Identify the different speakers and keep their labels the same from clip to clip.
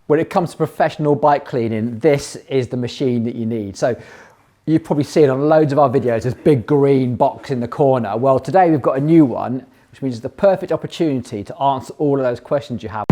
Speaker 1: When it comes to professional bike cleaning, this is the machine that you need. So you've probably seen on loads of our videos this big green box in the corner. Well, today we've got a new one, which means it's the perfect opportunity to answer all of those questions you have.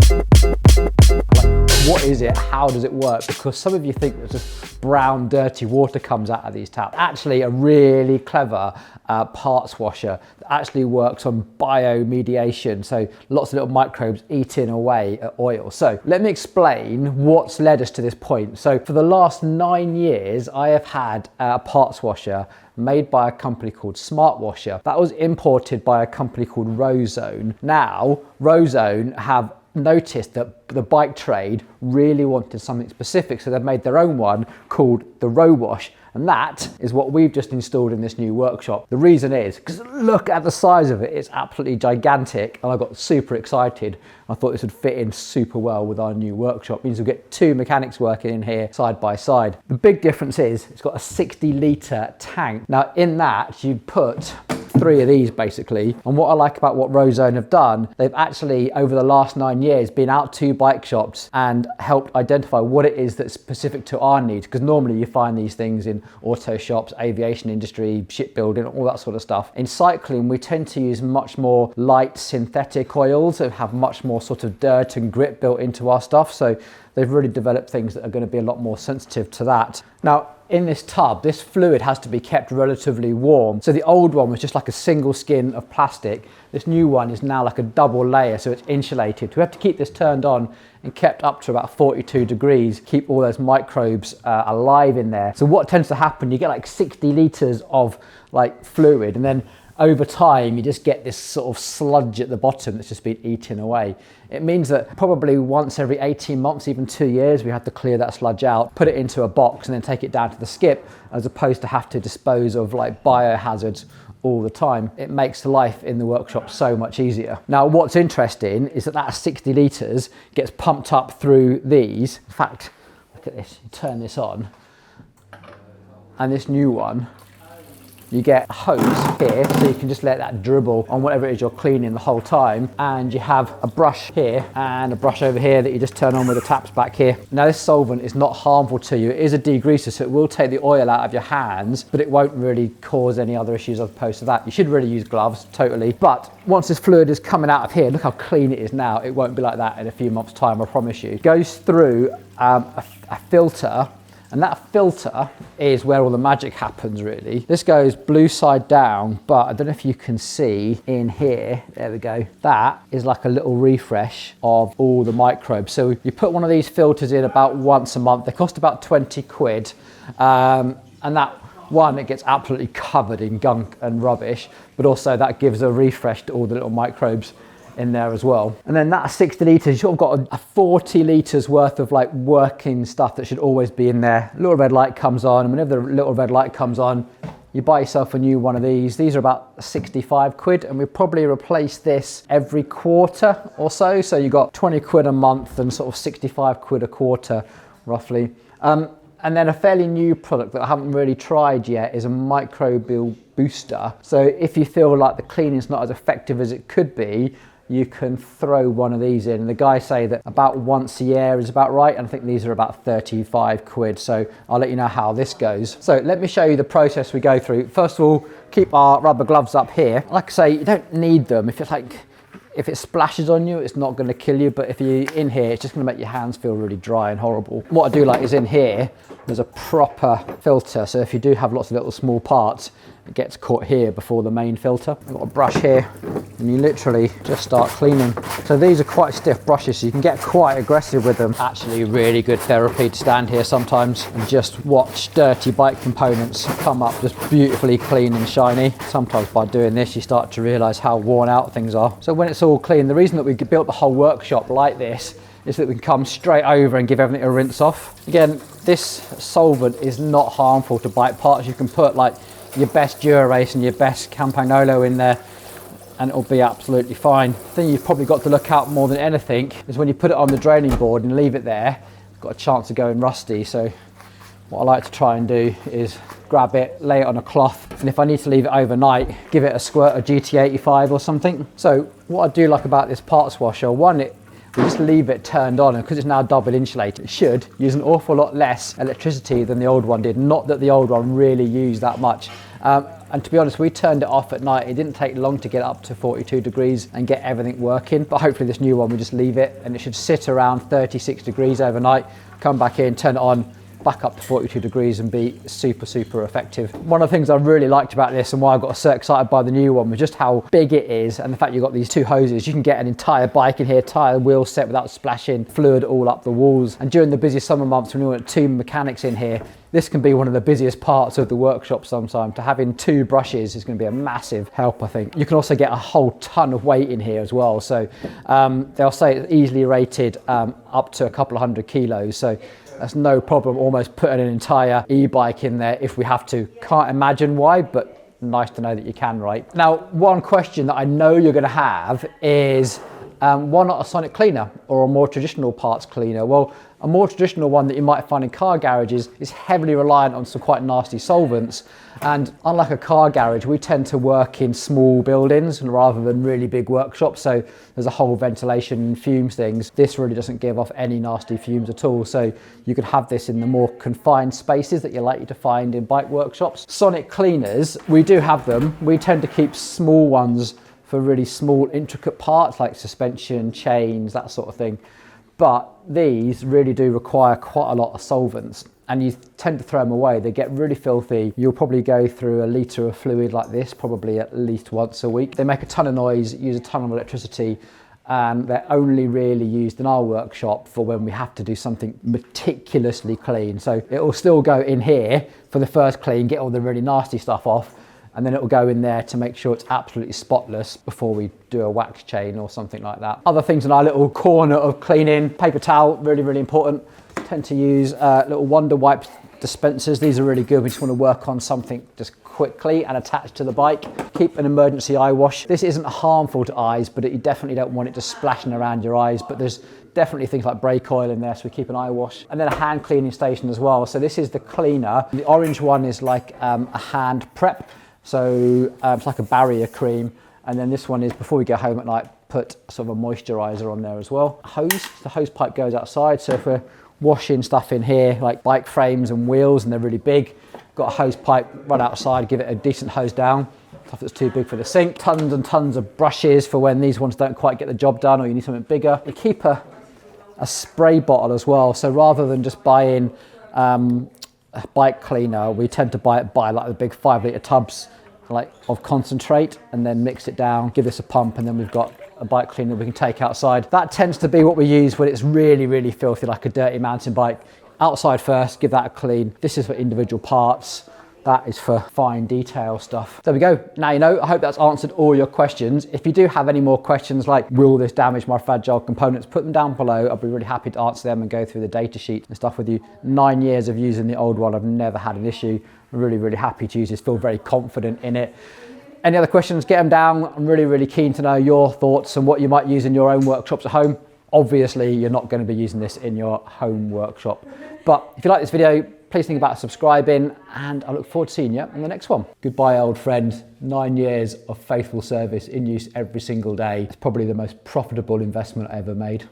Speaker 1: What is it? How does it work? Because some of you think that just brown, dirty water comes out of these taps. Actually, a really clever parts washer that actually works on bioremediation. So lots of little microbes eating away at oil. So let me explain what's led us to this point. So for the last 9 years, I have had a parts washer made by a company called Smart Washer. That was imported by a company called Rozone. Now, Rozone have noticed that the bike trade really wanted something specific, so they've made their own one called the ROwasher, and that is what we've just installed in this new workshop. The reason is because look at the size of it, it's absolutely gigantic, and I got super excited. I thought this would fit in super well with our new workshop. It means we'll get 2 mechanics working in here side by side. The big difference is it's got a 60-litre tank. Now in that you put 3 of these basically, and what I like about what Rozone have done, they've actually over the last 9 years been out to bike shops and helped identify what it is that's specific to our needs, because normally you find these things in auto shops, aviation industry, shipbuilding, all that sort of stuff. In cycling we tend to use much more light synthetic oils that have much more sort of dirt and grit built into our stuff, so they've really developed things that are going to be a lot more sensitive to that. Now in this tub, this fluid has to be kept relatively warm. So the old one was just like a single skin of plastic. This new one is now like a double layer, so it's insulated. We have to keep this turned on and kept up to about 42 degrees, keep all those microbes alive in there. So what tends to happen, you get like 60 litres of like fluid, and then over time you just get this sort of sludge at the bottom that's just been eaten away. It means that probably once every 18 months, even 2 years, we have to clear that sludge out, put it into a box and then take it down to the skip, as opposed to have to dispose of like biohazards all the time. It makes life in the workshop so much easier. Now what's interesting is that 60 litres gets pumped up through these. In fact, look at this, you turn this on and this new one, you get a hose here, so you can just let that dribble on whatever it is you're cleaning the whole time, and you have a brush here and a brush over here that you just turn on with the taps back here. Now this solvent is not harmful to you. It is a degreaser, so it will take the oil out of your hands, but it won't really cause any other issues as opposed to that. You should really use gloves, totally. But once this fluid is coming out of here, look how clean it is now. It won't be like that in a few months' time, I promise you. It goes through a filter, and that filter is where all the magic happens really. This goes blue side down, but I don't know if you can see in here, there we go. That is like a little refresh of all the microbes. So you put one of these filters in about once a month. They cost about 20 quid. And that one, it gets absolutely covered in gunk and rubbish, but also that gives a refresh to all the little microbes in there as well. And then that 60 litres, you've sort of got a 40 litres worth of like working stuff that should always be in there. A little red light comes on, and whenever the little red light comes on, you buy yourself a new one of these. These are about 65 quid, and we probably replace this every quarter or so. So you got 20 quid a month and sort of 65 quid a quarter, roughly. And then a fairly new product that I haven't really tried yet is a microbial booster. So if you feel like the cleaning's not as effective as it could be, you can throw one of these in. And the guys say that about once a year is about right, and I think these are about 35 quid. So I'll let you know how this goes. So let me show you the process we go through. First of all, keep our rubber gloves up here. Like I say, you don't need them. If it splashes on you, it's not going to kill you, but if you're in here, it's just going to make your hands feel really dry and horrible. What I do like is in here, there's a proper filter, so if you do have lots of little small parts, it gets caught here before the main filter. I've got a brush here, and you literally just start cleaning. So these are quite stiff brushes, so you can get quite aggressive with them. Actually really good therapy to stand here sometimes and just watch dirty bike components come up just beautifully clean and shiny. Sometimes by doing this, you start to realise how worn out things are. So when it's all clean, the reason that we built the whole workshop like this is that we can come straight over and give everything a rinse off. Again, this solvent is not harmful to bike parts. You can put like your best Dura-Race and your best Campagnolo in there and it'll be absolutely fine. The thing you've probably got to look out more than anything is when you put it on the draining board and leave it there, it's got a chance of going rusty. So what I like to try and do is grab it, lay it on a cloth, and if I need to leave it overnight, give it a squirt of GT85 or something. So what I do like about this parts washer, one, we just leave it turned on, and because it's now double insulated, it should use an awful lot less electricity than the old one did. Not that the old one really used that much. And to be honest, we turned it off at night. It didn't take long to get up to 42 degrees and get everything working. But hopefully this new one, we just leave it and it should sit around 36 degrees overnight. Come back in, turn it on, back up to 42 degrees and be super, super effective. One of the things I really liked about this and why I got so excited by the new one was just how big it is, and the fact you've got these two hoses. You can get an entire bike in here, tyre wheel set without splashing fluid all up the walls. And during the busy summer months when you want 2 mechanics in here, this can be one of the busiest parts of the workshop sometimes. To having 2 brushes is going to be a massive help, I think. You can also get a whole ton of weight in here as well. So they'll say it's easily rated up to a couple of 100 kilos. So that's no problem almost putting an entire e-bike in there if we have to. Can't imagine why, but nice to know that you can, right? Now, one question that I know you're going to have is, why not a sonic cleaner or a more traditional parts cleaner? Well, a more traditional one that you might find in car garages is heavily reliant on some quite nasty solvents. And unlike a car garage, we tend to work in small buildings rather than really big workshops. So there's a whole ventilation and fumes things. This really doesn't give off any nasty fumes at all. So you could have this in the more confined spaces that you're likely to find in bike workshops. Sonic cleaners, we do have them. We tend to keep small ones for really small, intricate parts like suspension, chains, that sort of thing. But these really do require quite a lot of solvents, and you tend to throw them away. They get really filthy. You'll probably go through a litre of fluid like this probably at least once a week. They make a ton of noise, use a ton of electricity, and they're only really used in our workshop for when we have to do something meticulously clean. So it will still go in here for the first clean, get all the really nasty stuff off, and then it will go in there to make sure it's absolutely spotless before we do a wax chain or something like that. Other things in our little corner of cleaning, paper towel, really, really important. Tend to use little Wonder Wipe dispensers. These are really good. We just want to work on something just quickly and attached to the bike. Keep an emergency eye wash. This isn't harmful to eyes, but you definitely don't want it just splashing around your eyes. But there's definitely things like brake oil in there, so we keep an eye wash. And then a hand cleaning station as well. So this is the cleaner. The orange one is like a hand prep. So it's like a barrier cream. And then this one is before we go home at night, put sort of a moisturizer on there as well. Hose, the hose pipe goes outside. So if we're washing stuff in here, like bike frames and wheels, and they're really big, got a hose pipe, run outside, give it a decent hose down. Stuff that's too big for the sink. Tons and tons of brushes for when these ones don't quite get the job done or you need something bigger. We keep a spray bottle as well. So rather than just buying a bike cleaner, we tend to buy like the big 5 litre tubs like of concentrate and then mix it down, give this a pump, and then we've got a bike cleaner we can take outside. That tends to be what we use when it's really, really filthy, like a dirty mountain bike. Outside first, give that a clean. This is for individual parts. That is for fine detail stuff. There we go. Now you know. I hope that's answered all your questions. If you do have any more questions like, will this damage my fragile components, put them down below. I'll be really happy to answer them and go through the data sheet and stuff with you. 9 years of using the old one, I've never had an issue. I'm really, really happy to use this, feel very confident in it. Any other questions, get them down. I'm really, really keen to know your thoughts and what you might use in your own workshops at home. Obviously, you're not going to be using this in your home workshop. But if you like this video, please think about subscribing, and I look forward to seeing you in the next one. Goodbye, old friend. 9 years of faithful service in use every single day. It's probably the most profitable investment I ever made.